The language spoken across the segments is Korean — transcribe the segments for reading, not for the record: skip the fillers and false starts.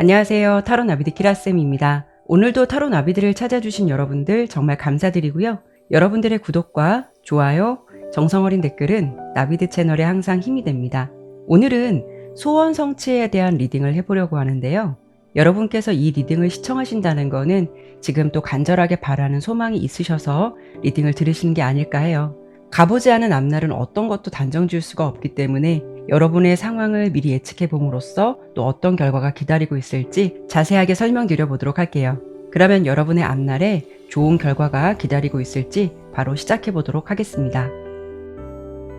안녕하세요. 타로 나비드 키라쌤입니다. 오늘도 타로 나비들을 찾아주신 여러분들 정말 감사드리고요. 여러분들의 구독과 좋아요, 정성어린 댓글은 나비드 채널에 항상 힘이 됩니다. 오늘은 소원 성취에 대한 리딩을 해보려고 하는데요. 여러분께서 이 리딩을 시청하신다는 거는 지금 또 간절하게 바라는 소망이 있으셔서 리딩을 들으시는 게 아닐까 해요. 가보지 않은 앞날은 어떤 것도 단정 지을 수가 없기 때문에 여러분의 상황을 미리 예측해 봄으로써 또 어떤 결과가 기다리고 있을지 자세하게 설명드려 보도록 할게요. 그러면 여러분의 앞날에 좋은 결과가 기다리고 있을지 바로 시작해 보도록 하겠습니다.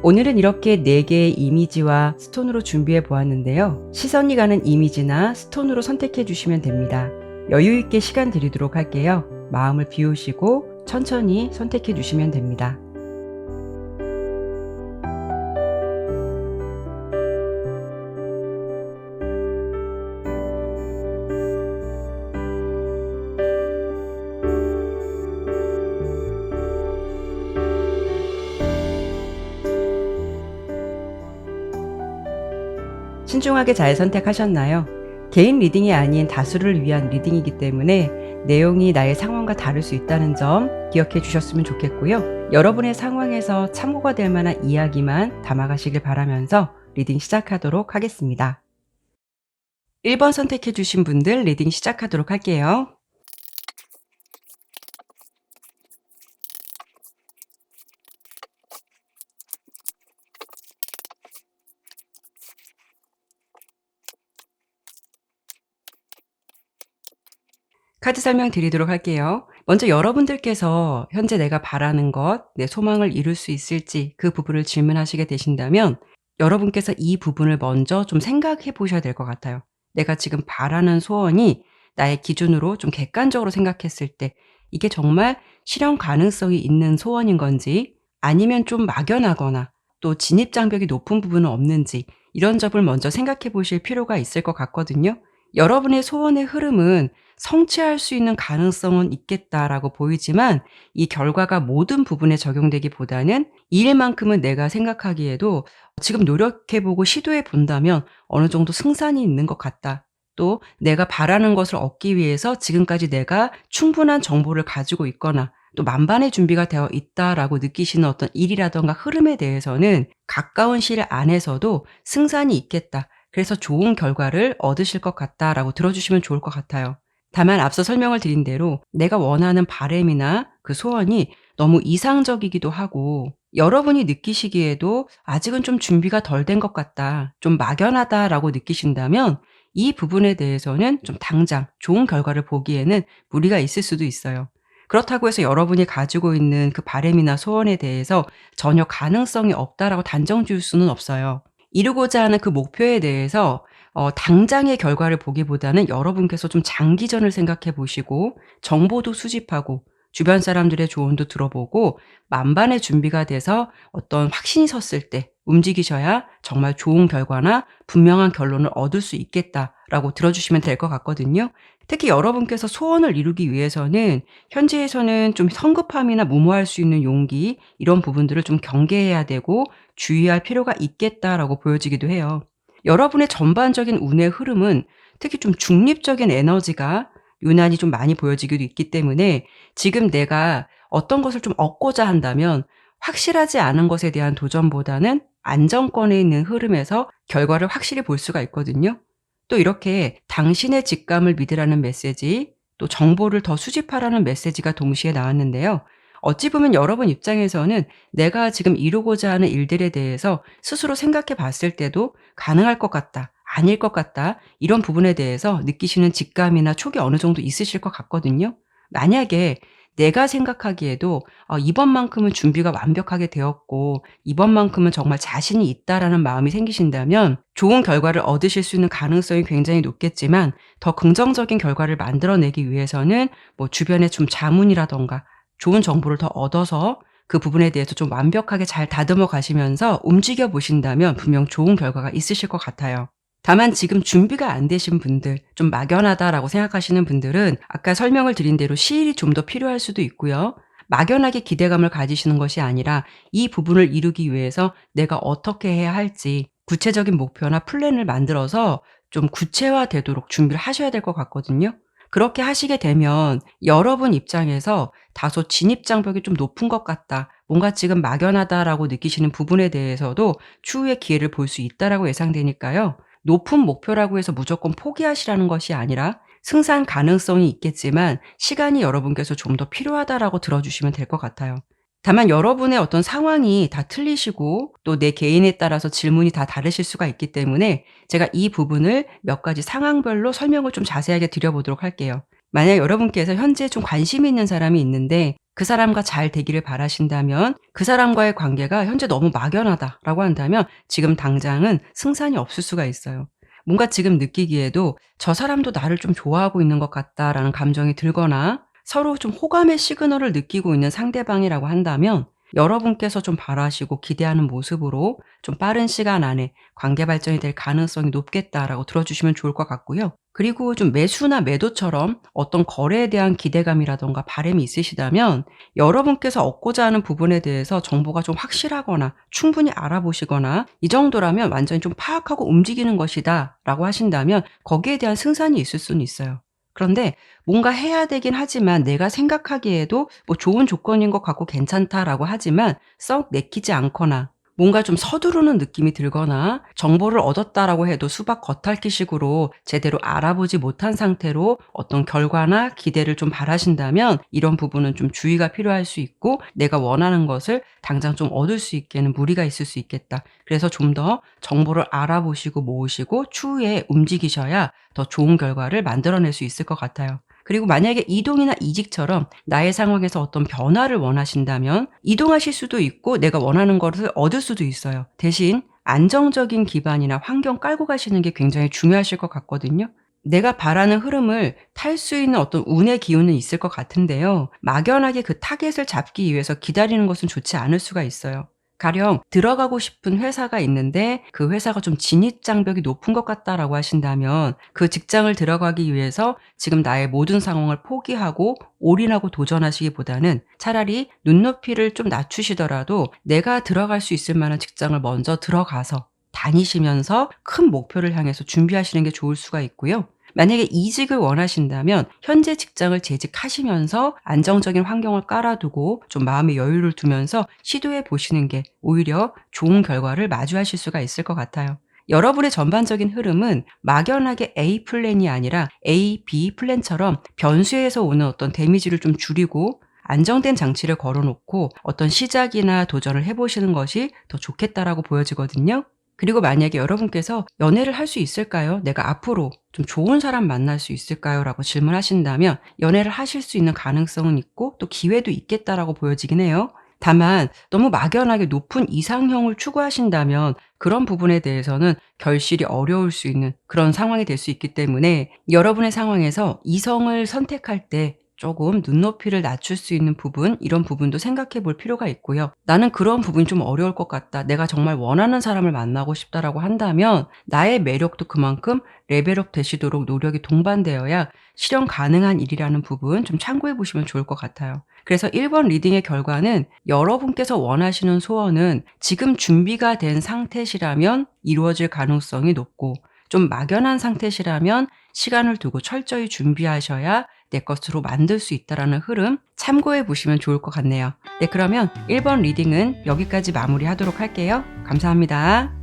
오늘은 이렇게 4개의 이미지와 스톤으로 준비해 보았는데요. 시선이 가는 이미지나 스톤으로 선택해 주시면 됩니다. 여유 있게 시간 드리도록 할게요. 마음을 비우시고 천천히 선택해 주시면 됩니다. 신중하게 잘 선택하셨나요? 개인 리딩이 아닌 다수를 위한 리딩이기 때문에 내용이 나의 상황과 다를 수 있다는 점 기억해 주셨으면 좋겠고요. 여러분의 상황에서 참고가 될 만한 이야기만 담아가시길 바라면서 리딩 시작하도록 하겠습니다. 1번 선택해 주신 분들 리딩 시작하도록 할게요. 카드 설명 드리도록 할게요. 먼저 여러분들께서 현재 내가 바라는 것, 내 소망을 이룰 수 있을지 그 부분을 질문하시게 되신다면 여러분께서 이 부분을 먼저 좀 생각해 보셔야 될 것 같아요. 내가 지금 바라는 소원이 나의 기준으로 좀 객관적으로 생각했을 때 이게 정말 실현 가능성이 있는 소원인 건지 아니면 좀 막연하거나 또 진입장벽이 높은 부분은 없는지 이런 점을 먼저 생각해 보실 필요가 있을 것 같거든요. 여러분의 소원의 흐름은 성취할 수 있는 가능성은 있겠다라고 보이지만 이 결과가 모든 부분에 적용되기보다는 이 일만큼은 내가 생각하기에도 지금 노력해보고 시도해본다면 어느 정도 승산이 있는 것 같다. 또 내가 바라는 것을 얻기 위해서 지금까지 내가 충분한 정보를 가지고 있거나 또 만반의 준비가 되어 있다라고 느끼시는 어떤 일이라던가 흐름에 대해서는 가까운 시일 안에서도 승산이 있겠다. 그래서 좋은 결과를 얻으실 것 같다라고 들어주시면 좋을 것 같아요. 다만 앞서 설명을 드린 대로 내가 원하는 바램이나 그 소원이 너무 이상적이기도 하고 여러분이 느끼시기에도 아직은 좀 준비가 덜 된 것 같다, 좀 막연하다라고 느끼신다면 이 부분에 대해서는 좀 당장 좋은 결과를 보기에는 무리가 있을 수도 있어요. 그렇다고 해서 여러분이 가지고 있는 그 바램이나 소원에 대해서 전혀 가능성이 없다라고 단정 지을 수는 없어요. 이루고자 하는 그 목표에 대해서 당장의 결과를 보기보다는 여러분께서 좀 장기전을 생각해 보시고 정보도 수집하고 주변 사람들의 조언도 들어보고 만반의 준비가 돼서 어떤 확신이 섰을 때 움직이셔야 정말 좋은 결과나 분명한 결론을 얻을 수 있겠다라고 들어주시면 될 것 같거든요. 특히 여러분께서 소원을 이루기 위해서는 현재에서는 좀 성급함이나 무모할 수 있는 용기 이런 부분들을 좀 경계해야 되고 주의할 필요가 있겠다라고 보여지기도 해요. 여러분의 전반적인 운의 흐름은 특히 좀 중립적인 에너지가 유난히 좀 많이 보여지기도 있기 때문에 지금 내가 어떤 것을 좀 얻고자 한다면 확실하지 않은 것에 대한 도전보다는 안정권에 있는 흐름에서 결과를 확실히 볼 수가 있거든요. 또 이렇게 당신의 직감을 믿으라는 메시지, 또 정보를 더 수집하라는 메시지가 동시에 나왔는데요. 어찌 보면 여러분 입장에서는 내가 지금 이루고자 하는 일들에 대해서 스스로 생각해 봤을 때도 가능할 것 같다, 아닐 것 같다, 이런 부분에 대해서 느끼시는 직감이나 촉이 어느 정도 있으실 것 같거든요. 만약에 내가 생각하기에도 이번만큼은 준비가 완벽하게 되었고 이번만큼은 정말 자신이 있다라는 마음이 생기신다면 좋은 결과를 얻으실 수 있는 가능성이 굉장히 높겠지만 더 긍정적인 결과를 만들어내기 위해서는 뭐 주변에 좀 자문이라던가 좋은 정보를 더 얻어서 그 부분에 대해서 좀 완벽하게 잘 다듬어 가시면서 움직여 보신다면 분명 좋은 결과가 있으실 것 같아요. 다만 지금 준비가 안 되신 분들, 좀 막연하다라고 생각하시는 분들은 아까 설명을 드린 대로 시일이 좀 더 필요할 수도 있고요. 막연하게 기대감을 가지시는 것이 아니라 이 부분을 이루기 위해서 내가 어떻게 해야 할지 구체적인 목표나 플랜을 만들어서 좀 구체화되도록 준비를 하셔야 될 것 같거든요. 그렇게 하시게 되면 여러분 입장에서 다소 진입 장벽이 좀 높은 것 같다, 뭔가 지금 막연하다라고 느끼시는 부분에 대해서도 추후에 기회를 볼 수 있다라고 예상되니까요. 높은 목표라고 해서 무조건 포기하시라는 것이 아니라 승산 가능성이 있겠지만 시간이 여러분께서 좀 더 필요하다라고 들어주시면 될 것 같아요. 다만 여러분의 어떤 상황이 다 틀리시고 또 내 개인에 따라서 질문이 다 다르실 수가 있기 때문에 제가 이 부분을 몇 가지 상황별로 설명을 좀 자세하게 드려 보도록 할게요. 만약 여러분께서 현재 좀 관심이 있는 사람이 있는데 그 사람과 잘 되기를 바라신다면, 그 사람과의 관계가 현재 너무 막연하다라고 한다면 지금 당장은 승산이 없을 수가 있어요. 뭔가 지금 느끼기에도 '저 사람도 나를 좀 좋아하고 있는 것 같다.'라는 감정이 들거나 서로 좀 호감의 시그널을 느끼고 있는 상대방이라고 한다면 여러분께서 좀 바라시고 기대하는 모습으로 좀 빠른 시간 안에 관계 발전이 될 가능성이 높겠다라고 들어주시면 좋을 것 같고요. 그리고 좀 매수나 매도처럼 어떤 거래에 대한 기대감이라든가 바람이 있으시다면 여러분께서 얻고자 하는 부분에 대해서 정보가 좀 확실하거나 충분히 알아보시거나 이 정도라면 완전히 좀 파악하고 움직이는 것이다 라고 하신다면 거기에 대한 승산이 있을 수는 있어요. 그런데 뭔가 해야 되긴 하지만 내가 생각하기에도 뭐 좋은 조건인 것 같고 괜찮다라고 하지만 썩 내키지 않거나 뭔가 좀 서두르는 느낌이 들거나 정보를 얻었다라고 해도 수박 겉핥기식으로 제대로 알아보지 못한 상태로 어떤 결과나 기대를 좀 바라신다면 이런 부분은 좀 주의가 필요할 수 있고 내가 원하는 것을 당장 좀 얻을 수 있게는 무리가 있을 수 있겠다. 그래서 좀 더 정보를 알아보시고 모으시고 추후에 움직이셔야 더 좋은 결과를 만들어낼 수 있을 것 같아요. 그리고 만약에 이동이나 이직처럼 나의 상황에서 어떤 변화를 원하신다면 이동하실 수도 있고 내가 원하는 것을 얻을 수도 있어요. 대신 안정적인 기반이나 환경 깔고 가시는 게 굉장히 중요하실 것 같거든요. 내가 바라는 흐름을 탈 수 있는 어떤 운의 기운은 있을 것 같은데요. 막연하게 그 타겟을 잡기 위해서 기다리는 것은 좋지 않을 수가 있어요. 가령 들어가고 싶은 회사가 있는데 그 회사가 좀 진입 장벽이 높은 것 같다라고 하신다면 그 직장을 들어가기 위해서 지금 나의 모든 상황을 포기하고 올인하고 도전하시기보다는 차라리 눈높이를 좀 낮추시더라도 내가 들어갈 수 있을 만한 직장을 먼저 들어가서 다니시면서 큰 목표를 향해서 준비하시는 게 좋을 수가 있고요. 만약에 이직을 원하신다면 현재 직장을 재직하시면서 안정적인 환경을 깔아두고 좀 마음의 여유를 두면서 시도해 보시는 게 오히려 좋은 결과를 마주하실 수가 있을 것 같아요. 여러분의 전반적인 흐름은 막연하게 A 플랜이 아니라 A, B 플랜처럼 변수에서 오는 어떤 데미지를 좀 줄이고 안정된 장치를 걸어 놓고 어떤 시작이나 도전을 해 보시는 것이 더 좋겠다라고 보여지거든요. 그리고 만약에 여러분께서 "연애를 할 수 있을까요? 내가 앞으로 좀 좋은 사람 만날 수 있을까요?" 라고 질문하신다면 연애를 하실 수 있는 가능성은 있고 또 기회도 있겠다라고 보여지긴 해요. 다만 너무 막연하게 높은 이상형을 추구하신다면 그런 부분에 대해서는 결실이 어려울 수 있는 그런 상황이 될 수 있기 때문에 여러분의 상황에서 이성을 선택할 때 조금 눈높이를 낮출 수 있는 부분, 이런 부분도 생각해 볼 필요가 있고요. '나는 그런 부분이 좀 어려울 것 같다. 내가 정말 원하는 사람을 만나고 싶다.'라고 한다면 나의 매력도 그만큼 레벨업 되시도록 노력이 동반되어야 실현 가능한 일이라는 부분 좀 참고해 보시면 좋을 것 같아요. 그래서 1번 리딩의 결과는 여러분께서 원하시는 소원은 지금 준비가 된 상태시라면 이루어질 가능성이 높고 좀 막연한 상태시라면 시간을 두고 철저히 준비하셔야 내 것으로 만들 수 있다라는 흐름 참고해 보시면 좋을 것 같네요. 네, 그러면 1번 리딩은 여기까지 마무리하도록 할게요. 감사합니다.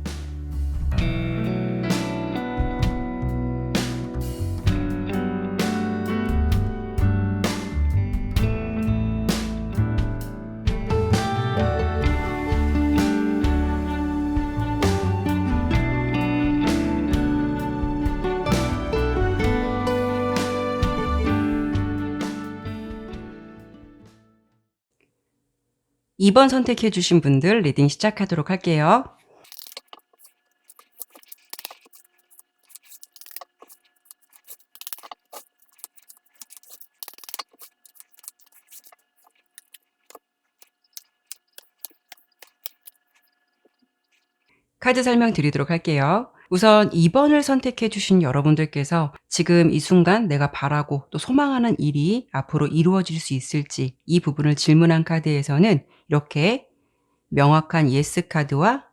2번 선택해 주신 분들 리딩 시작하도록 할게요. 카드 설명 드리도록 할게요. 우선 2 번을 선택해 주신 여러분들께서 지금 이 순간 내가 바라고 또 소망하는 일이 앞으로 이루어질 수 있을지 이 부분을 질문한 카드에서는 이렇게 명확한 예스 카드와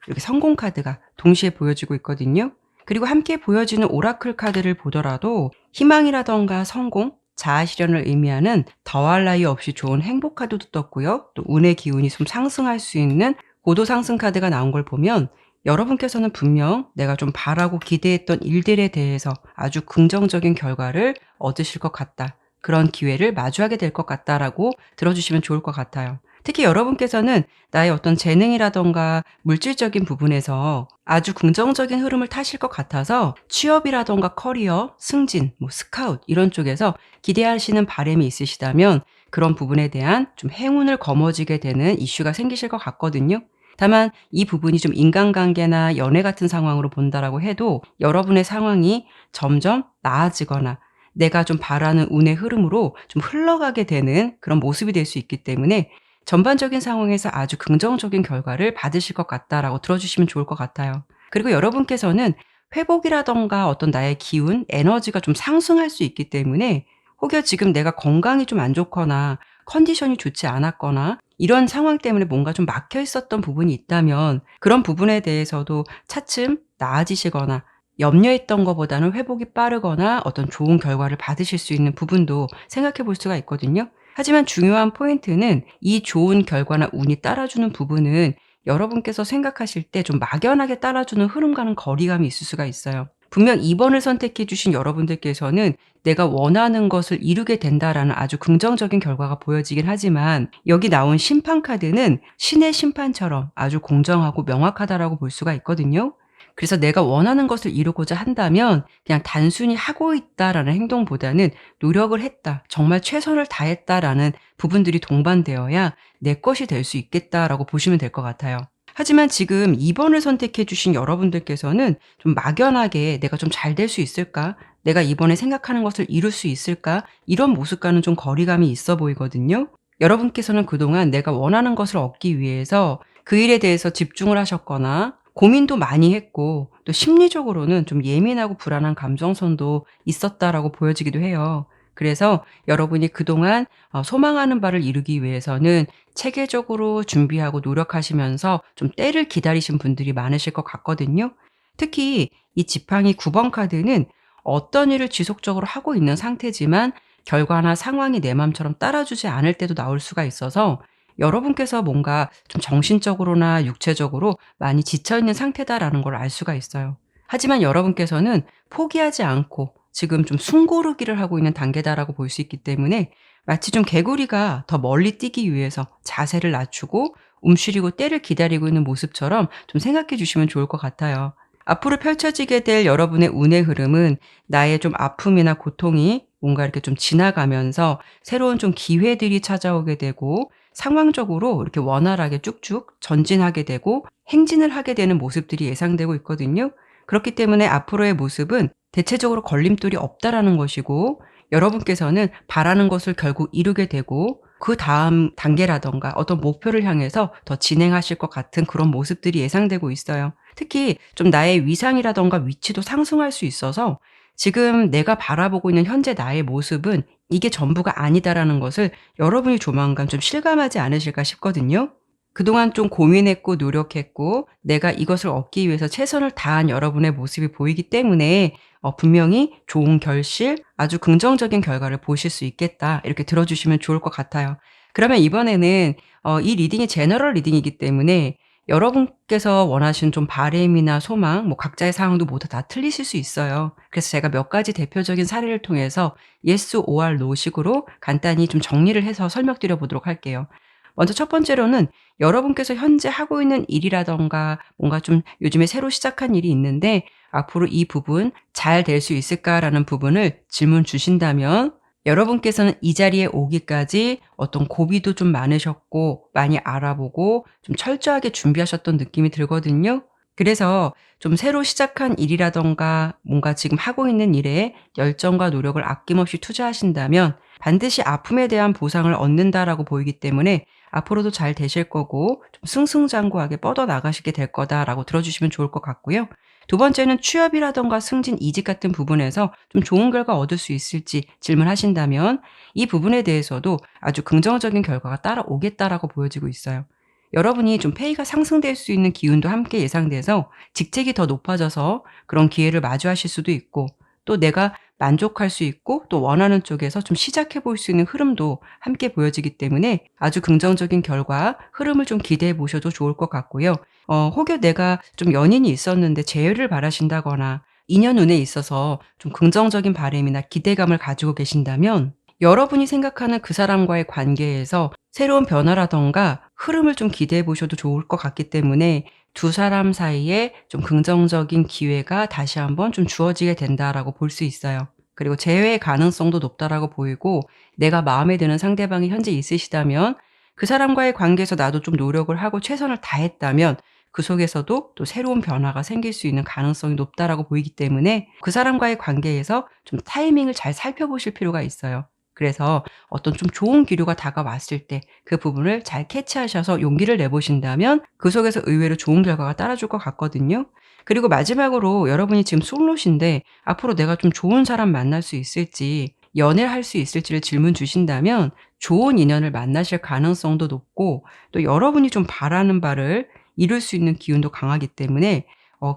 이렇게 성공 카드가 동시에 보여지고 있거든요. 그리고 함께 보여지는 오라클 카드를 보더라도 희망이라던가 성공, 자아 실현을 의미하는 더할 나위 없이 좋은 행복 카드도 떴고요. 또 운의 기운이 좀 상승할 수 있는 고도 상승 카드가 나온 걸 보면 여러분께서는 분명 내가 좀 바라고 기대했던 일들에 대해서 아주 긍정적인 결과를 얻으실 것 같다. 그런 기회를 마주하게 될 것 같다라고 들어주시면 좋을 것 같아요. 특히 여러분께서는 나의 어떤 재능이라던가 물질적인 부분에서 아주 긍정적인 흐름을 타실 것 같아서 취업이라던가 커리어, 승진, 스카웃 이런 쪽에서 기대하시는 바람이 있으시다면 그런 부분에 대한 좀 행운을 거머쥐게 되는 이슈가 생기실 것 같거든요. 다만 이 부분이 좀 인간관계나 연애 같은 상황으로 본다라고 해도 여러분의 상황이 점점 나아지거나 내가 좀 바라는 운의 흐름으로 좀 흘러가게 되는 그런 모습이 될 수 있기 때문에 전반적인 상황에서 아주 긍정적인 결과를 받으실 것 같다라고 들어주시면 좋을 것 같아요. 그리고 여러분께서는 회복이라던가 어떤 나의 기운, 에너지가 좀 상승할 수 있기 때문에 혹여 지금 내가 건강이 좀 안 좋거나 컨디션이 좋지 않았거나 이런 상황 때문에 뭔가 좀 막혀 있었던 부분이 있다면 그런 부분에 대해서도 차츰 나아지시거나 염려했던 것보다는 회복이 빠르거나 어떤 좋은 결과를 받으실 수 있는 부분도 생각해 볼 수가 있거든요. 하지만 중요한 포인트는 이 좋은 결과나 운이 따라주는 부분은 여러분께서 생각하실 때 좀 막연하게 따라주는 흐름과는 거리감이 있을 수가 있어요. 분명 2번을 선택해 주신 여러분들께서는 내가 원하는 것을 이루게 된다라는 아주 긍정적인 결과가 보여지긴 하지만 여기 나온 심판 카드는 신의 심판처럼 아주 공정하고 명확하다라고 볼 수가 있거든요. 그래서 내가 원하는 것을 이루고자 한다면 그냥 단순히 하고 있다라는 행동보다는 노력을 했다, 정말 최선을 다했다라는 부분들이 동반되어야 내 것이 될 수 있겠다라고 보시면 될 것 같아요. 하지만 지금 2번을 선택해 주신 여러분들께서는 좀 막연하게 '내가 좀 잘 될 수 있을까? 내가 이번에 생각하는 것을 이룰 수 있을까?' 이런 모습과는 좀 거리감이 있어 보이거든요. 여러분께서는 그동안 내가 원하는 것을 얻기 위해서 그 일에 대해서 집중을 하셨거나 고민도 많이 했고 또 심리적으로는 좀 예민하고 불안한 감정선도 있었다라고 보여지기도 해요. 그래서 여러분이 그동안 소망하는 바를 이루기 위해서는 체계적으로 준비하고 노력하시면서 좀 때를 기다리신 분들이 많으실 것 같거든요. 특히 이 지팡이 9번 카드는 어떤 일을 지속적으로 하고 있는 상태지만 결과나 상황이 내 맘처럼 따라주지 않을 때도 나올 수가 있어서 여러분께서 뭔가 좀 정신적으로나 육체적으로 많이 지쳐 있는 상태다라는 걸 알 수가 있어요. 하지만 여러분께서는 포기하지 않고 지금 좀 숨고르기를 하고 있는 단계다라고 볼 수 있기 때문에 마치 좀 개구리가 더 멀리 뛰기 위해서 자세를 낮추고 움츠리고 때를 기다리고 있는 모습처럼 좀 생각해 주시면 좋을 것 같아요. 앞으로 펼쳐지게 될 여러분의 운의 흐름은 나의 좀 아픔이나 고통이 뭔가 이렇게 좀 지나가면서 새로운 좀 기회들이 찾아오게 되고 상황적으로 이렇게 원활하게 쭉쭉 전진하게 되고 행진을 하게 되는 모습들이 예상되고 있거든요. 그렇기 때문에 앞으로의 모습은 대체적으로 걸림돌이 없다라는 것이고 여러분께서는 바라는 것을 결국 이루게 되고 그다음 단계라든가 어떤 목표를 향해서 더 진행하실 것 같은 그런 모습들이 예상되고 있어요. 특히 좀 나의 위상이라든가 위치도 상승할 수 있어서 지금 내가 바라보고 있는 현재 나의 모습은 이게 전부가 아니다라는 것을 여러분이 조만간 좀 실감하지 않으실까 싶거든요. 그동안 좀 고민했고 노력했고 내가 이것을 얻기 위해서 최선을 다한 여러분의 모습이 보이기 때문에 분명히 좋은 결실, 아주 긍정적인 결과를 보실 수 있겠다. 이렇게 들어주시면 좋을 것 같아요. 그러면 이번에는 이 리딩이 제너럴 리딩이기 때문에 여러분께서 원하시는 좀 바램이나 소망, 각자의 상황도 모두 다 틀리실 수 있어요. 그래서 제가 몇 가지 대표적인 사례를 통해서 yes or no 식으로 간단히 좀 정리를 해서 설명드려 보도록 할게요. 먼저 첫 번째로는 여러분께서 현재 하고 있는 일이라든가 뭔가 좀 요즘에 새로 시작한 일이 있는데 앞으로 이 부분 잘 될 수 있을까라는 부분을 질문 주신다면 여러분께서는 이 자리에 오기까지 어떤 고비도 좀 많으셨고 많이 알아보고 좀 철저하게 준비하셨던 느낌이 들거든요. 그래서 좀 새로 시작한 일이라든가 뭔가 지금 하고 있는 일에 열정과 노력을 아낌없이 투자하신다면 반드시 아픔에 대한 보상을 얻는다라고 보이기 때문에 앞으로도 잘 되실 거고 좀 승승장구하게 뻗어나가시게 될 거다라고 들어주시면 좋을 것 같고요. 두 번째는 취업이라든가 승진, 이직 같은 부분에서 좀 좋은 결과 얻을 수 있을지 질문하신다면 이 부분에 대해서도 아주 긍정적인 결과가 따라오겠다라고 보여지고 있어요. 여러분이 좀 페이가 상승될 수 있는 기운도 함께 예상돼서 직책이 더 높아져서 그런 기회를 마주하실 수도 있고, 또 내가 만족할 수 있고 또 원하는 쪽에서 좀 시작해 볼 수 있는 흐름도 함께 보여지기 때문에 아주 긍정적인 결과, 흐름을 좀 기대해 보셔도 좋을 것 같고요. 혹여 내가 좀 연인이 있었는데 재회를 바라신다거나 인연 운에 있어서 좀 긍정적인 바람이나 기대감을 가지고 계신다면, 여러분이 생각하는 그 사람과의 관계에서 새로운 변화라든가 흐름을 좀 기대해 보셔도 좋을 것 같기 때문에 두 사람 사이에 좀 긍정적인 기회가 다시 한번 좀 주어지게 된다라고 볼 수 있어요. 그리고 재회의 가능성도 높다라고 보이고, 내가 마음에 드는 상대방이 현재 있으시다면 그 사람과의 관계에서 나도 좀 노력을 하고 최선을 다했다면 그 속에서도 또 새로운 변화가 생길 수 있는 가능성이 높다라고 보이기 때문에 그 사람과의 관계에서 좀 타이밍을 잘 살펴보실 필요가 있어요. 그래서 어떤 좀 좋은 기류가 다가왔을 때 그 부분을 잘 캐치하셔서 용기를 내보신다면 그 속에서 의외로 좋은 결과가 따라줄 것 같거든요. 그리고 마지막으로, 여러분이 지금 솔로신데 앞으로 내가 좀 좋은 사람 만날 수 있을지, 연애를 할 수 있을지를 질문 주신다면 좋은 인연을 만나실 가능성도 높고, 또 여러분이 좀 바라는 바를 이룰 수 있는 기운도 강하기 때문에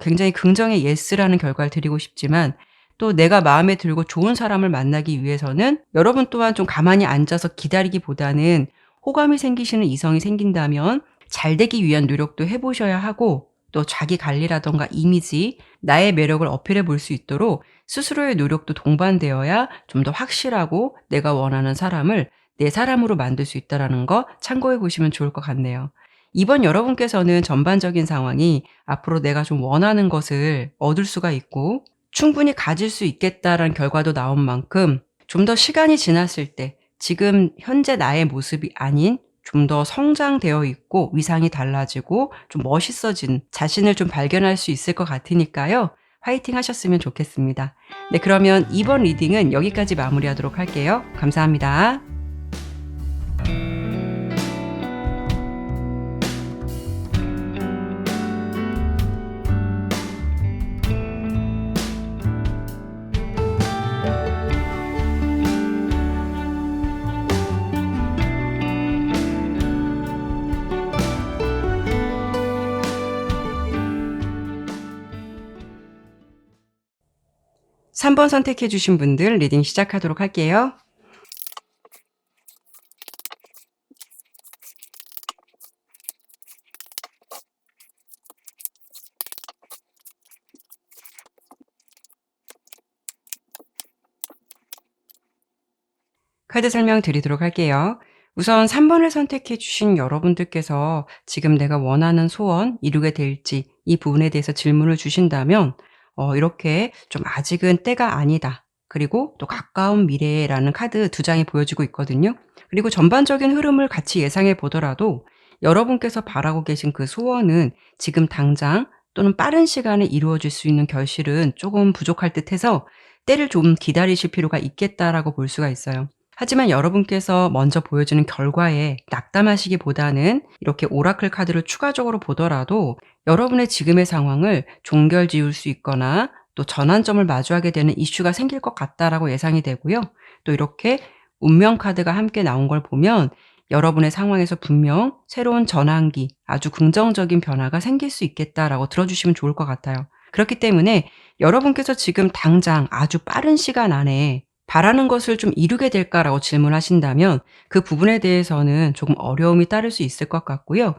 굉장히 긍정의 예스라는 결과를 드리고 싶지만, 또 내가 마음에 들고 좋은 사람을 만나기 위해서는 여러분 또한 좀 가만히 앉아서 기다리기보다는 호감이 생기시는 이성이 생긴다면 잘 되기 위한 노력도 해 보셔야 하고, 또 자기 관리라든가 이미지, 나의 매력을 어필해 볼 수 있도록 스스로의 노력도 동반되어야 좀 더 확실하고 내가 원하는 사람을 내 사람으로 만들 수 있다라는 거 참고해 보시면 좋을 것 같네요. 이번 여러분께서는 전반적인 상황이 앞으로 내가 좀 원하는 것을 얻을 수가 있고 충분히 가질 수 있겠다라는 결과도 나온 만큼, 좀 더 시간이 지났을 때 지금 현재 나의 모습이 아닌 좀 더 성장되어 있고 위상이 달라지고 좀 멋있어진 자신을 좀 발견할 수 있을 것 같으니까요. 화이팅 하셨으면 좋겠습니다. 네, 그러면 이번 리딩은 여기까지 마무리하도록 할게요. 감사합니다. 3번 선택해 주신 분들 리딩 시작하도록 할게요. 카드 설명 드리도록 할게요. 우선 3번을 선택해 주신 여러분들께서 지금 내가 원하는 소원 이루게 될지 이 부분에 대해서 질문을 주신다면, 이렇게 좀 아직은 때가 아니다, 그리고 또 가까운 미래라는 카드 두 장이 보여지고 있거든요. 그리고 전반적인 흐름을 같이 예상해 보더라도 여러분께서 바라고 계신 그 소원은 지금 당장 또는 빠른 시간에 이루어질 수 있는 결실은 조금 부족할 듯해서 때를 좀 기다리실 필요가 있겠다라고 볼 수가 있어요. 하지만 여러분께서 먼저 보여주는 결과에 낙담하시기보다는 이렇게 오라클 카드를 추가적으로 보더라도 여러분의 지금의 상황을 종결지을 수 있거나 또 전환점을 마주하게 되는 이슈가 생길 것 같다라고 예상이 되고요. 또 이렇게 운명 카드가 함께 나온 걸 보면 여러분의 상황에서 분명 새로운 전환기, 아주 긍정적인 변화가 생길 수 있겠다라고 들어주시면 좋을 것 같아요. 그렇기 때문에 여러분께서 지금 당장 아주 빠른 시간 안에 바라는 것을 좀 이루게 될까라고 질문하신다면 그 부분에 대해서는 조금 어려움이 따를 수 있을 것 같고요.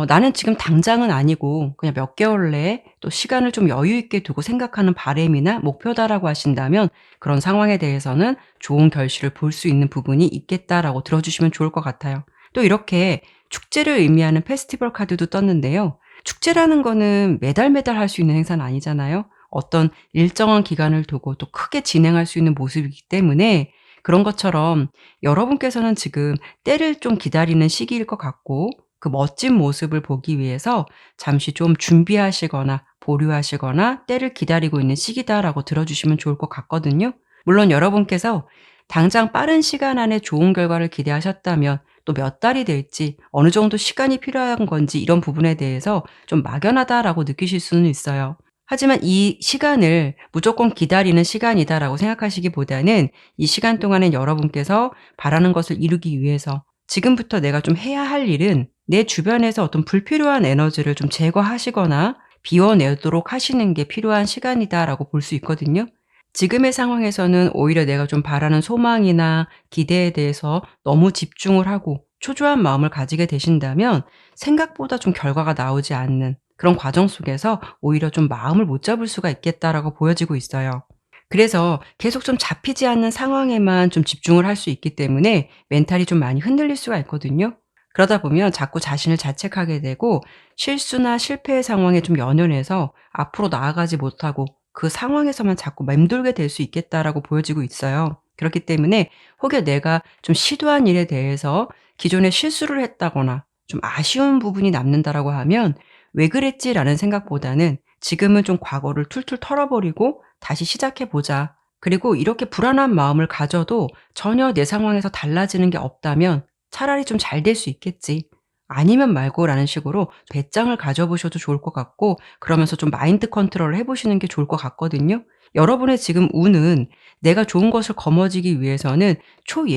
나는 지금 당장은 아니고 그냥 몇 개월 내에 또 시간을 좀 여유 있게 두고 생각하는 바람이나 목표다라고 하신다면 그런 상황에 대해서는 좋은 결실을 볼 수 있는 부분이 있겠다라고 들어주시면 좋을 것 같아요. 또 이렇게 축제를 의미하는 페스티벌 카드도 떴는데요. 축제라는 거는 매달 매달 할 수 있는 행사는 아니잖아요. 어떤 일정한 기간을 두고 또 크게 진행할 수 있는 모습이기 때문에 그런 것처럼 여러분께서는 지금 때를 좀 기다리는 시기일 것 같고, 그 멋진 모습을 보기 위해서 잠시 좀 준비하시거나 보류하시거나 때를 기다리고 있는 시기다라고 들어주시면 좋을 것 같거든요. 물론 여러분께서 당장 빠른 시간 안에 좋은 결과를 기대하셨다면 또 몇 달이 될지 어느 정도 시간이 필요한 건지 이런 부분에 대해서 좀 막연하다라고 느끼실 수는 있어요. 하지만 이 시간을 무조건 기다리는 시간이다라고 생각하시기보다는 이 시간 동안엔 여러분께서 바라는 것을 이루기 위해서 지금부터 내가 좀 해야 할 일은 내 주변에서 어떤 불필요한 에너지를 좀 제거하시거나 비워내도록 하시는 게 필요한 시간이다라고 볼 수 있거든요. 지금의 상황에서는 오히려 내가 좀 바라는 소망이나 기대에 대해서 너무 집중을 하고 초조한 마음을 가지게 되신다면 생각보다 좀 결과가 나오지 않는 그런 과정 속에서 오히려 좀 마음을 못 잡을 수가 있겠다라고 보여지고 있어요. 그래서 계속 좀 잡히지 않는 상황에만 좀 집중을 할 수 있기 때문에 멘탈이 좀 많이 흔들릴 수가 있거든요. 그러다 보면 자꾸 자신을 자책하게 되고 실수나 실패의 상황에 좀 연연해서 앞으로 나아가지 못하고 그 상황에서만 자꾸 맴돌게 될 수 있겠다라고 보여지고 있어요. 그렇기 때문에 혹여 내가 좀 시도한 일에 대해서 기존에 실수를 했다거나 좀 아쉬운 부분이 남는다라고 하면 '왜 그랬지?'라는 생각보다는 지금은 좀 과거를 툴툴 털어버리고 다시 시작해 보자. 그리고 이렇게 불안한 마음을 가져도 전혀 내 상황에서 달라지는 게 없다면 차라리 좀 잘 될 수 있겠지. 아니면 말고라는 식으로 배짱을 가져보셔도 좋을 것 같고 그러면서 좀 마인드 컨트롤을 해 보시는 게 좋을 것 같거든요. 여러분의 지금 운은 내가 좋은 것을 거머쥐기 위해서는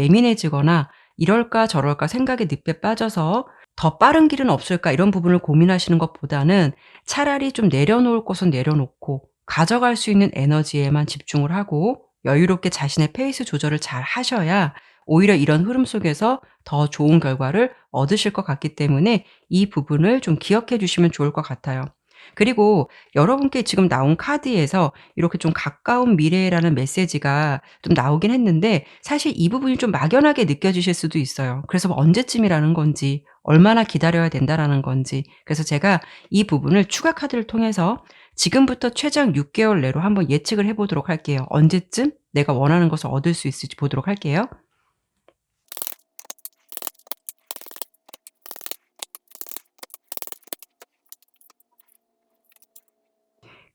초예민해지거나 '이럴까 저럴까 생각의 늪에 빠져서 더 빠른 길은 없을까?' 이런 부분을 고민하시는 것보다는 차라리 좀 내려놓을 것은 내려놓고 가져갈 수 있는 에너지에만 집중을 하고 여유롭게 자신의 페이스 조절을 잘 하셔야 오히려 이런 흐름 속에서 더 좋은 결과를 얻으실 것 같기 때문에 이 부분을 좀 기억해 주시면 좋을 것 같아요. 그리고 여러분께 지금 나온 카드에서 이렇게 좀 가까운 미래라는 메시지가 좀 나오긴 했는데 사실 이 부분이 좀 막연하게 느껴지실 수도 있어요. 그래서 뭐 언제쯤이라는 건지 얼마나 기다려야 된다라는 건지 그래서 제가 이 부분을 추가 카드를 통해서 지금부터 최장 6개월 내로 한번 예측을 해 보도록 할게요. 언제쯤 내가 원하는 것을 얻을 수 있을지 보도록 할게요.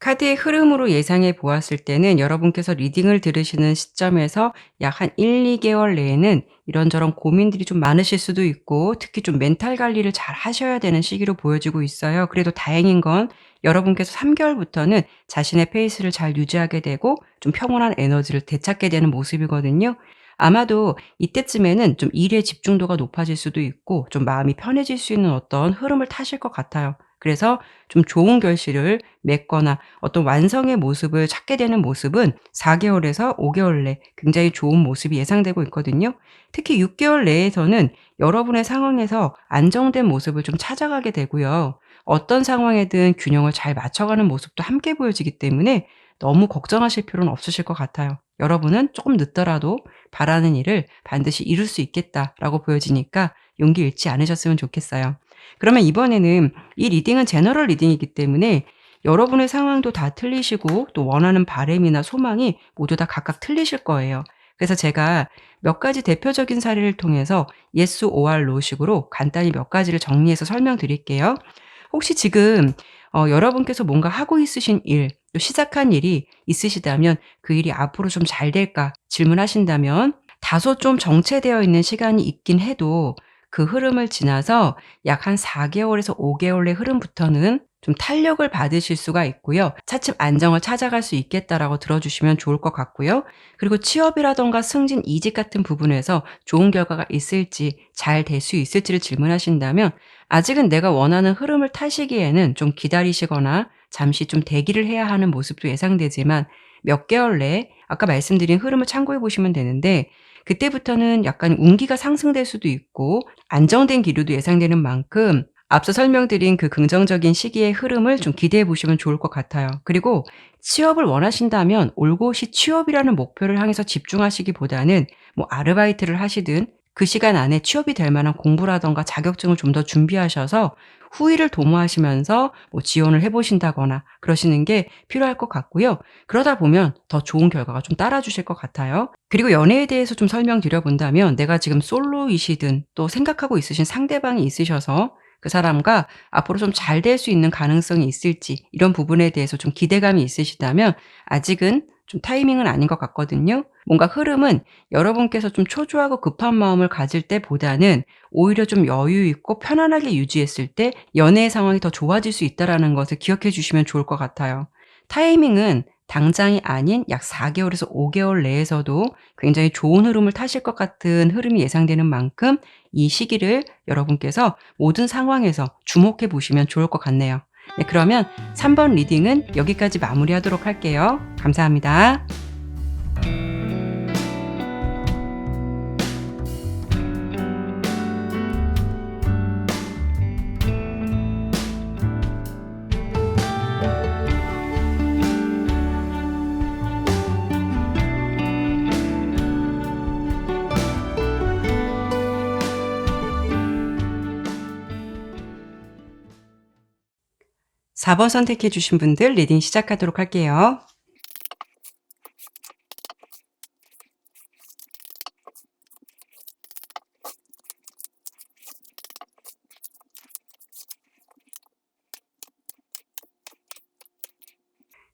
카드의 흐름으로 예상해 보았을 때는 여러분께서 리딩을 들으시는 시점에서 약 한 1-2개월 내에는 이런저런 고민들이 좀 많으실 수도 있고 특히 좀 멘탈 관리를 잘 하셔야 되는 시기로 보여지고 있어요. 그래도 다행인 건 여러분께서 3개월부터는 자신의 페이스를 잘 유지하게 되고 좀 평온한 에너지를 되찾게 되는 모습이거든요. 아마도 이때쯤에는 좀 일에 집중도가 높아질 수도 있고 좀 마음이 편해질 수 있는 어떤 흐름을 타실 것 같아요. 그래서 좀 좋은 결실을 맺거나 어떤 완성의 모습을 찾게 되는 모습은 4개월에서 5개월 내 굉장히 좋은 모습이 예상되고 있거든요. 특히 6개월 내에서는 여러분의 상황에서 안정된 모습을 좀 찾아가게 되고요. 어떤 상황에든 균형을 잘 맞춰가는 모습도 함께 보여지기 때문에 너무 걱정하실 필요는 없으실 것 같아요. 여러분은 조금 늦더라도 바라는 일을 반드시 이룰 수 있겠다라고 보여지니까 용기 잃지 않으셨으면 좋겠어요. 그러면 이번에는 이 리딩은 제너럴 리딩이기 때문에 여러분의 상황도 다 틀리시고 또 원하는 바램이나 소망이 모두 다 각각 틀리실 거예요. 그래서 제가 몇 가지 대표적인 사례를 통해서 yes or no 식으로 간단히 몇 가지를 정리해서 설명드릴게요. 혹시 지금 여러분께서 뭔가 하고 있으신 일, 또 시작한 일이 있으시다면 그 일이 앞으로 좀 잘 될까 질문하신다면 다소 좀 정체되어 있는 시간이 있긴 해도 그 흐름을 지나서 약 한 4개월에서 5개월의 흐름부터는 좀 탄력을 받으실 수가 있고요. 차츰 안정을 찾아갈 수 있겠다라고 들어주시면 좋을 것 같고요. 그리고 취업이라든가 승진, 이직 같은 부분에서 좋은 결과가 있을지 잘 될 수 있을지를 질문하신다면 아직은 내가 원하는 흐름을 타시기에는 좀 기다리시거나 잠시 좀 대기를 해야 하는 모습도 예상되지만 몇 개월 내에 아까 말씀드린 흐름을 참고해 보시면 되는데 그때부터는 약간 운기가 상승될 수도 있고 안정된 기류도 예상되는 만큼 앞서 설명드린 그 긍정적인 시기의 흐름을 좀 기대해 보시면 좋을 것 같아요. 그리고 취업을 원하신다면 올곧이 취업이라는 목표를 향해서 집중하시기보다는 뭐 아르바이트를 하시든 그 시간 안에 취업이 될 만한 공부라든가 자격증을 좀 더 준비하셔서 후일을 도모하시면서 뭐 지원을 해 보신다거나 그러시는 게 필요할 것 같고요. 그러다 보면 더 좋은 결과가 좀 따라주실 것 같아요. 그리고 연애에 대해서 좀 설명드려 본다면 내가 지금 솔로이시든 또 생각하고 있으신 상대방이 있으셔서 그 사람과 앞으로 좀 잘 될 수 있는 가능성이 있을지 이런 부분에 대해서 좀 기대감이 있으시다면 아직은 좀 타이밍은 아닌 것 같거든요. 뭔가 흐름은 여러분께서 좀 초조하고 급한 마음을 가질 때보다는 오히려 좀 여유 있고 편안하게 유지했을 때 연애의 상황이 더 좋아질 수 있다라는 것을 기억해 주시면 좋을 것 같아요. 타이밍은 당장이 아닌 약 4개월에서 5개월 내에서도 굉장히 좋은 흐름을 타실 것 같은 흐름이 예상되는 만큼 이 시기를 여러분께서 모든 상황에서 주목해 보시면 좋을 것 같네요. 네, 그러면 3번 리딩은 여기까지 마무리하도록 할게요. 감사합니다. 4번 선택해 주신 분들 리딩 시작하도록 할게요.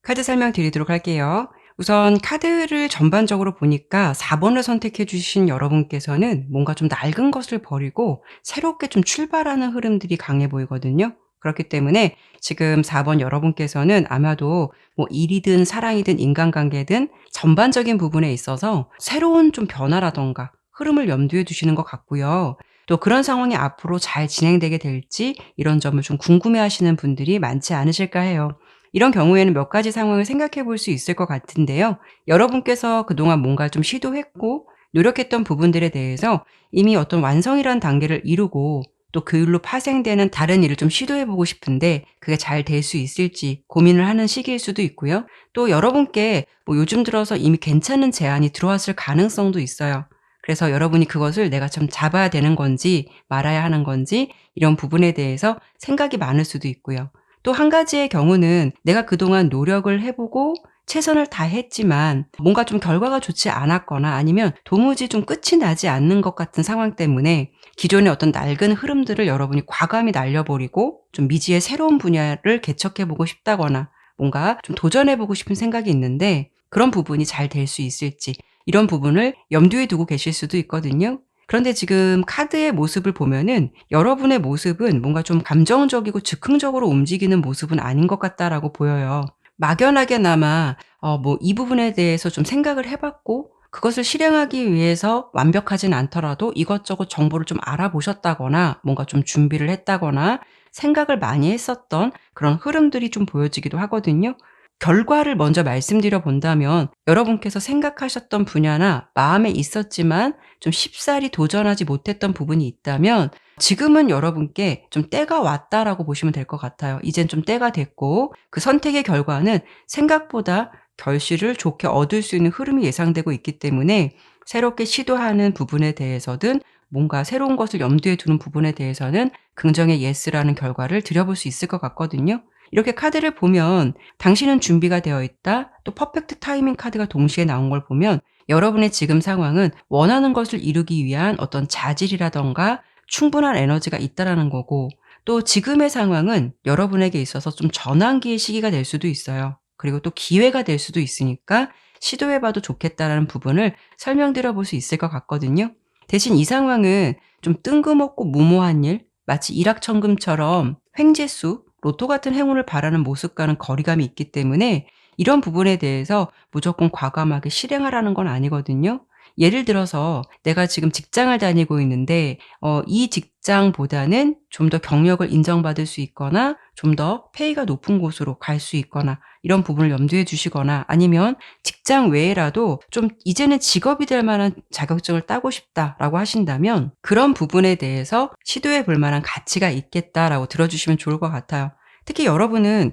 카드 설명 드리도록 할게요. 우선 카드를 전반적으로 보니까 4번을 선택해 주신 여러분께서는 뭔가 좀 낡은 것을 버리고 새롭게 좀 출발하는 흐름들이 강해 보이거든요. 그렇기 때문에 지금 4번 여러분께서는 아마도 뭐 일이든 사랑이든 인간관계든 전반적인 부분에 있어서 새로운 좀 변화라든가 흐름을 염두에 두시는 것 같고요. 또 그런 상황이 앞으로 잘 진행되게 될지 이런 점을 좀 궁금해하시는 분들이 많지 않으실까 해요. 이런 경우에는 몇 가지 상황을 생각해 볼 수 있을 것 같은데요. 여러분께서 그동안 뭔가 좀 시도했고 노력했던 부분들에 대해서 이미 어떤 완성이라는 단계를 이루고 또 그 일로 파생되는 다른 일을 좀 시도해 보고 싶은데 그게 잘 될 수 있을지 고민을 하는 시기일 수도 있고요. 또 여러분께 뭐 요즘 들어서 이미 괜찮은 제안이 들어왔을 가능성도 있어요. 그래서 여러분이 그것을 내가 좀 잡아야 되는 건지 말아야 하는 건지 이런 부분에 대해서 생각이 많을 수도 있고요. 또 한 가지의 경우는 내가 그동안 노력을 해 보고 최선을 다했지만 뭔가 좀 결과가 좋지 않았거나 아니면 도무지 좀 끝이 나지 않는 것 같은 상황 때문에 기존의 어떤 낡은 흐름들을 여러분이 과감히 날려버리고 좀 미지의 새로운 분야를 개척해 보고 싶다거나 뭔가 좀 도전해 보고 싶은 생각이 있는데 그런 부분이 잘 될 수 있을지 이런 부분을 염두에 두고 계실 수도 있거든요. 그런데 지금 카드의 모습을 보면은 여러분의 모습은 뭔가 좀 감정적이고 즉흥적으로 움직이는 모습은 아닌 것 같다라고 보여요. 막연하게나마 뭐 이 부분에 대해서 좀 생각을 해 봤고 그것을 실행하기 위해서 완벽하진 않더라도 이것저것 정보를 좀 알아보셨다거나 뭔가 좀 준비를 했다거나 생각을 많이 했었던 그런 흐름들이 좀 보여지기도 하거든요. 결과를 먼저 말씀드려 본다면 여러분께서 생각하셨던 분야나 마음에 있었지만 좀 쉽사리 도전하지 못했던 부분이 있다면 지금은 여러분께 좀 때가 왔다라고 보시면 될 것 같아요. 이젠 좀 때가 됐고 그 선택의 결과는 생각보다 결실을 좋게 얻을 수 있는 흐름이 예상되고 있기 때문에 새롭게 시도하는 부분에 대해서든 뭔가 새로운 것을 염두에 두는 부분에 대해서는 긍정의 예스라는 결과를 드려볼 수 있을 것 같거든요. 이렇게 카드를 보면 당신은 준비가 되어 있다. 또 퍼펙트 타이밍 카드가 동시에 나온 걸 보면 여러분의 지금 상황은 원하는 것을 이루기 위한 어떤 자질이라든가 충분한 에너지가 있다라는 거고 또 지금의 상황은 여러분에게 있어서 좀 전환기의 시기가 될 수도 있어요. 그리고 또 기회가 될 수도 있으니까 시도해 봐도 좋겠다라는 부분을 설명드려 볼 수 있을 것 같거든요. 대신 이 상황은 좀 뜬금없고 무모한 일, 마치 일확천금처럼 횡재수, 로또 같은 행운을 바라는 모습과는 거리감이 있기 때문에 이런 부분에 대해서 무조건 과감하게 실행하라는 건 아니거든요. 예를 들어서 내가 지금 직장을 다니고 있는데 이 직장보다는 좀 더 경력을 인정받을 수 있거나 좀 더 페이가 높은 곳으로 갈 수 있거나 이런 부분을 염두에 두시거나 아니면 직장 외에라도 좀 '이제는 직업이 될 만한 자격증을 따고 싶다.'라고 하신다면 그런 부분에 대해서 '시도해 볼 만한 가치가 있겠다.'라고 들어 주시면 좋을 것 같아요. 특히 여러분은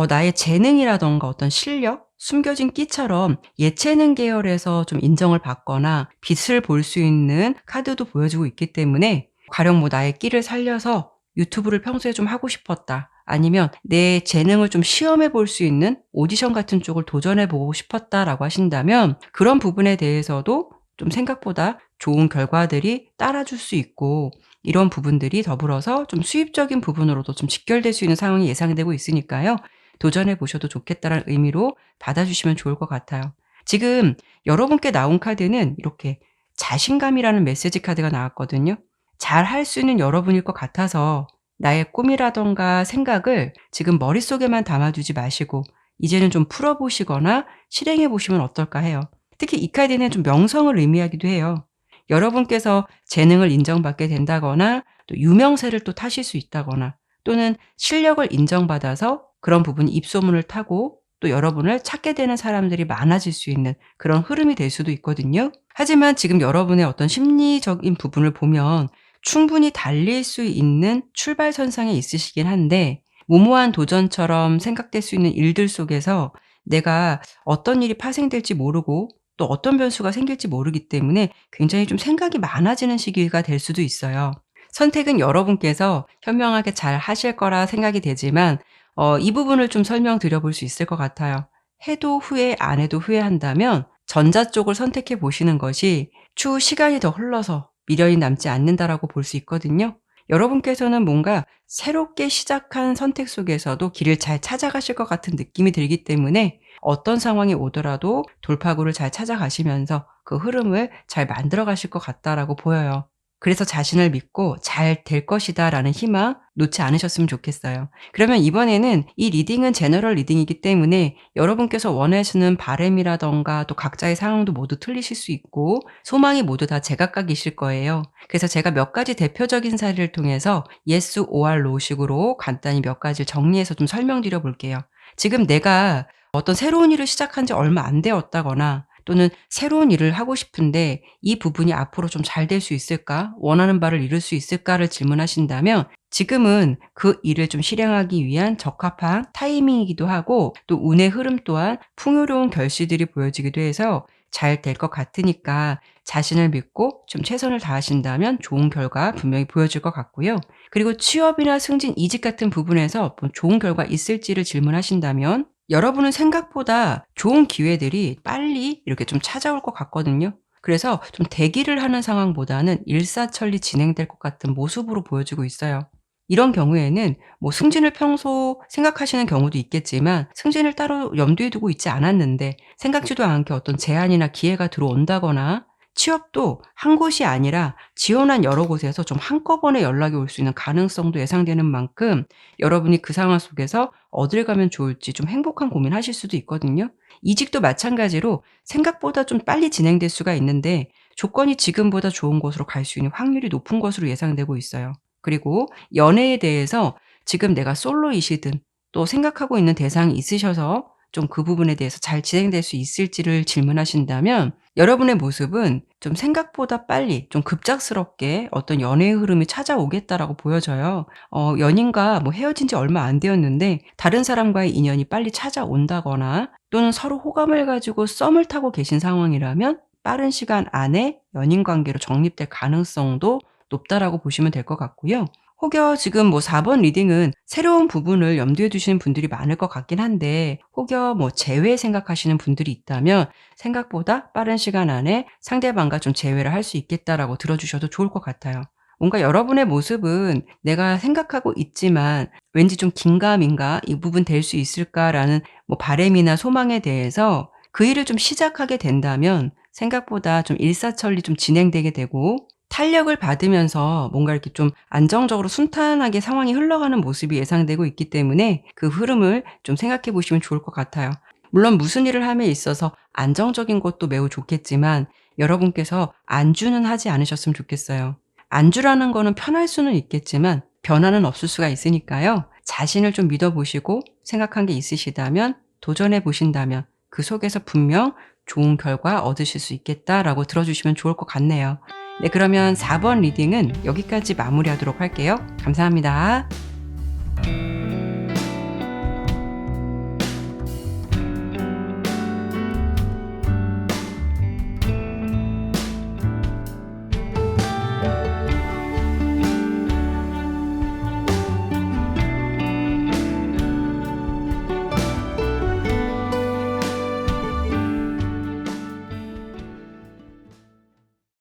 나의 재능이라든가 어떤 실력, 숨겨진 끼처럼 예체능 계열에서 좀 인정을 받거나 빛을 볼 수 있는 카드도 보여주고 있기 때문에 가령 뭐 '나의 끼를 살려서 유튜브를 평소에 좀 하고 싶었다.' 아니면 '내 재능을 좀 시험해 볼 수 있는 오디션 같은 쪽을 도전해 보고 싶었다.'라고 하신다면 그런 부분에 대해서도 좀 생각보다 좋은 결과들이 따라줄 수 있고 이런 부분들이 더불어서 좀 수입적인 부분으로도 좀 직결될 수 있는 상황이 예상되고 있으니까요. 도전해 보셔도 좋겠다라는 의미로 받아주시면 좋을 것 같아요. 지금 여러분께 나온 카드는 이렇게 자신감이라는 메시지 카드가 나왔거든요. 잘 할 수 있는 여러분일 것 같아서 나의 꿈이라든가 생각을 지금 머릿속에만 담아두지 마시고 이제는 좀 풀어보시거나 실행해보시면 어떨까 해요. 특히 이 카드는 좀 명성을 의미하기도 해요. 여러분께서 재능을 인정받게 된다거나 또 유명세를 또 타실 수 있다거나 또는 실력을 인정받아서 그런 부분이 입소문을 타고 또 여러분을 찾게 되는 사람들이 많아질 수 있는 그런 흐름이 될 수도 있거든요. 하지만 지금 여러분의 어떤 심리적인 부분을 보면 충분히 달릴 수 있는 출발선상에 있으시긴 한데 무모한 도전처럼 생각될 수 있는 일들 속에서 내가 어떤 일이 파생될지 모르고 또 어떤 변수가 생길지 모르기 때문에 굉장히 좀 생각이 많아지는 시기가 될 수도 있어요. 선택은 여러분께서 현명하게 잘 하실 거라 생각이 되지만 이 부분을 좀 설명드려 볼 수 있을 것 같아요. 해도 후회 안 해도 후회한다면 전자 쪽을 선택해 보시는 것이 추후 시간이 더 흘러서 미련이 남지 않는다라고 볼 수 있거든요. 여러분께서는 뭔가 새롭게 시작한 선택 속에서도 길을 잘 찾아가실 것 같은 느낌이 들기 때문에 어떤 상황이 오더라도 돌파구를 잘 찾아가시면서 그 흐름을 잘 만들어 가실 것 같다라고 보여요. 그래서 자신을 믿고 '잘 될 것이다.'라는 희망 놓지 않으셨으면 좋겠어요. 그러면 이번에는 이 리딩은 제너럴 리딩이기 때문에 여러분께서 원하시는 바람이라든가 또 각자의 상황도 모두 틀리실 수 있고 소망이 모두 다 제각각이실 거예요. 그래서 제가 몇 가지 대표적인 사례를 통해서 yes or no 식으로 간단히 몇 가지를 정리해서 좀 설명드려 볼게요. 지금 내가 어떤 새로운 일을 시작한 지 얼마 안 되었다거나 또는 새로운 일을 하고 싶은데 이 부분이 앞으로 좀 잘 될 수 있을까? 원하는 바를 이룰 수 있을까?를 질문하신다면 지금은 그 일을 좀 실행하기 위한 적합한 타이밍이기도 하고 또 운의 흐름 또한 풍요로운 결실들이 보여지기도 해서 잘 될 것 같으니까 자신을 믿고 좀 최선을 다하신다면 좋은 결과 분명히 보여질 것 같고요. 그리고 취업이나 승진, 이직 같은 부분에서 뭐 좋은 결과 있을지를 질문하신다면 여러분은 생각보다 좋은 기회들이 빨리 이렇게 좀 찾아올 것 같거든요. 그래서 좀 대기를 하는 상황보다는 일사천리 진행될 것 같은 모습으로 보여지고 있어요. 이런 경우에는 뭐 승진을 평소 생각하시는 경우도 있겠지만 승진을 따로 염두에 두고 있지 않았는데 생각지도 않게 어떤 제안이나 기회가 들어온다거나 취업도 한 곳이 아니라 지원한 여러 곳에서 좀 한꺼번에 연락이 올 수 있는 가능성도 예상되는 만큼 여러분이 그 상황 속에서 어딜 가면 좋을지 좀 행복한 고민하실 수도 있거든요. 이직도 마찬가지로 생각보다 좀 빨리 진행될 수가 있는데 조건이 지금보다 좋은 곳으로 갈 수 있는 확률이 높은 것으로 예상되고 있어요. 그리고 연애에 대해서 지금 내가 솔로이시든 또 생각하고 있는 대상이 있으셔서 좀 그 부분에 대해서 잘 진행될 수 있을지를 질문하신다면 여러분의 모습은 좀 생각보다 빨리 좀 급작스럽게 어떤 연애의 흐름이 찾아오겠다라고 보여져요. 연인과 뭐 헤어진 지 얼마 안 되었는데 다른 사람과의 인연이 빨리 찾아온다거나 또는 서로 호감을 가지고 썸을 타고 계신 상황이라면 빠른 시간 안에 연인 관계로 정립될 가능성도 높다라고 보시면 될 것 같고요. 혹여 지금 뭐 4번 리딩은 새로운 부분을 염두에 두시는 분들이 많을 것 같긴 한데 혹여 뭐 재회 생각하시는 분들이 있다면 생각보다 빠른 시간 안에 상대방과 좀 재회를 할 수 있겠다라고 들어주셔도 좋을 것 같아요. 뭔가 여러분의 모습은 내가 생각하고 있지만 왠지 좀 긴가민가 '이 부분 될 수 있을까?'라는 뭐 바람이나 소망에 대해서 그 일을 좀 시작하게 된다면 생각보다 좀 일사천리 좀 진행되게 되고 탄력을 받으면서 뭔가 이렇게 좀 안정적으로 순탄하게 상황이 흘러가는 모습이 예상되고 있기 때문에 그 흐름을 좀 생각해 보시면 좋을 것 같아요. 물론 무슨 일을 함에 있어서 안정적인 것도 매우 좋겠지만 여러분께서 안주는 하지 않으셨으면 좋겠어요. 안주라는 거는 편할 수는 있겠지만 변화는 없을 수가 있으니까요. 자신을 좀 믿어 보시고 생각한 게 있으시다면 도전해 보신다면 그 속에서 분명 좋은 결과 얻으실 수 있겠다라고 들어주시면 좋을 것 같네요. 네, 그러면 4번 리딩은 여기까지 마무리하도록 할게요. 감사합니다.